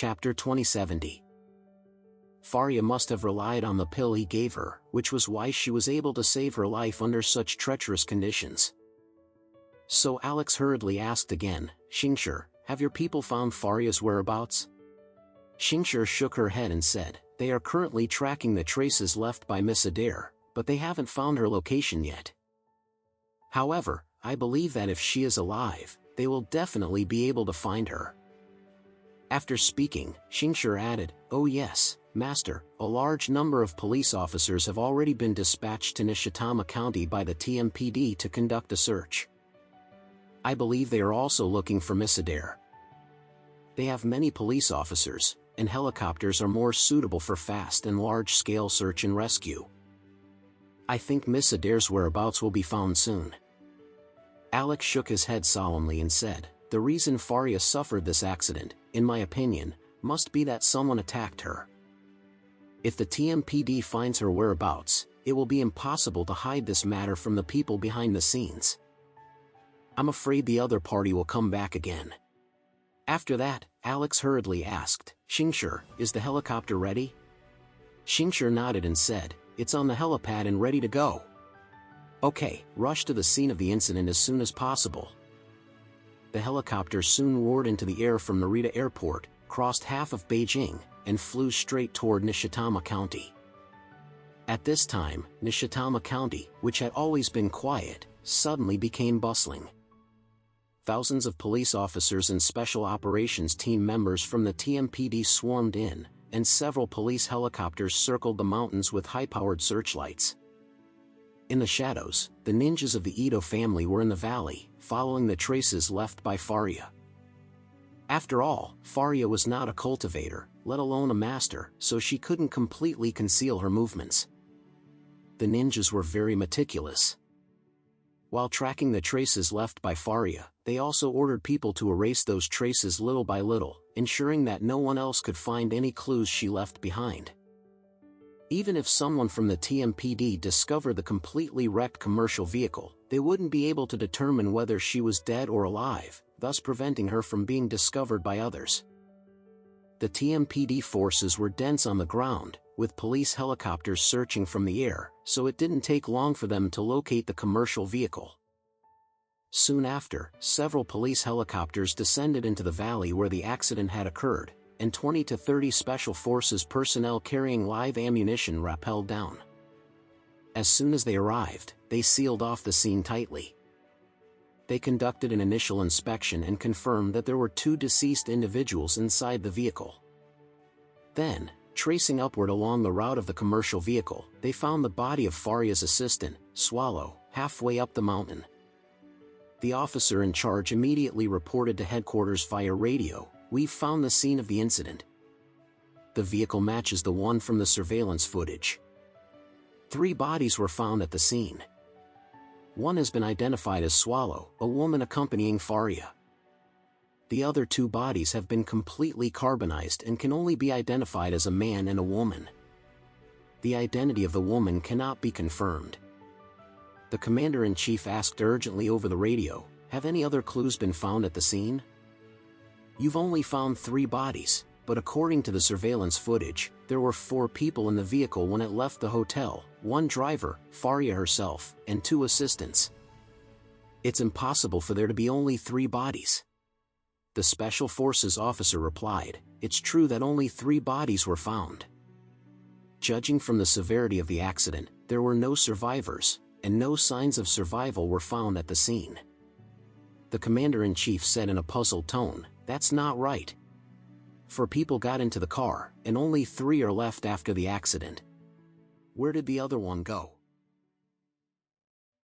Chapter 2070. Faria must have relied on the pill he gave her, which was why she was able to save her life under such treacherous conditions. So Alex hurriedly asked again, "Xingshi, have your people found Faria's whereabouts?" Xingshi shook her head and said, "They are currently tracking the traces left by Miss Adair, but they haven't found her location yet. However, I believe that if she is alive, they will definitely be able to find her." After speaking, Xingshi added, "Oh yes, Master, a large number of police officers have already been dispatched to Nishitama County by the TMPD to conduct a search. I believe they are also looking for Miss Adair. They have many police officers, and helicopters are more suitable for fast and large-scale search and rescue. I think Miss Adair's whereabouts will be found soon." Alex shook his head solemnly and said, "The reason Faria suffered this accident, in my opinion, must be that someone attacked her. If the TMPD finds her whereabouts, it will be impossible to hide this matter from the people behind the scenes. I'm afraid the other party will come back again." After that, Alex hurriedly asked, "Xingshi, is the helicopter ready?" Xingshi nodded and said, "It's on the helipad and ready to go." "Okay, rush to the scene of the incident as soon as possible." The helicopter soon roared into the air from Narita Airport, crossed half of Beijing, and flew straight toward Nishitama County. At this time, Nishitama County, which had always been quiet, suddenly became bustling. Thousands of police officers and special operations team members from the TMPD swarmed in, and several police helicopters circled the mountains with high-powered searchlights. In the shadows, the ninjas of the Ito family were in the valley, following the traces left by Faria. After all, Faria was not a cultivator, let alone a master, so she couldn't completely conceal her movements. The ninjas were very meticulous. While tracking the traces left by Faria, they also ordered people to erase those traces little by little, ensuring that no one else could find any clues she left behind. Even if someone from the TMPD discovered the completely wrecked commercial vehicle, they wouldn't be able to determine whether she was dead or alive, thus preventing her from being discovered by others. The TMPD forces were dense on the ground, with police helicopters searching from the air, so it didn't take long for them to locate the commercial vehicle. Soon after, several police helicopters descended into the valley where the accident had occurred, and 20 to 30 special forces personnel carrying live ammunition rappelled down. As soon as they arrived, they sealed off the scene tightly. They conducted an initial inspection and confirmed that there were 2 deceased individuals inside the vehicle. Then, tracing upward along the route of the commercial vehicle, they found the body of Faria's assistant, Swallow, halfway up the mountain. The officer in charge immediately reported to headquarters via radio, "We've found the scene of the incident. The vehicle matches the one from the surveillance footage. 3 bodies were found at the scene. One has been identified as Swallow, a woman accompanying Faria. The other 2 bodies have been completely carbonized and can only be identified as a man and a woman. The identity of the woman cannot be confirmed." The commander-in-chief asked urgently over the radio, "Have any other clues been found at the scene? You've only found 3 bodies, but according to the surveillance footage, there were 4 people in the vehicle when it left the hotel, 1 driver, Faria herself, and 2 assistants. It's impossible for there to be only 3 bodies." The Special Forces officer replied, "It's true that only 3 bodies were found. Judging from the severity of the accident, there were no survivors, and no signs of survival were found at the scene." The commander-in-chief said in a puzzled tone, "That's not right. 4 people got into the car, and only 3 are left after the accident. Where did the other one go?"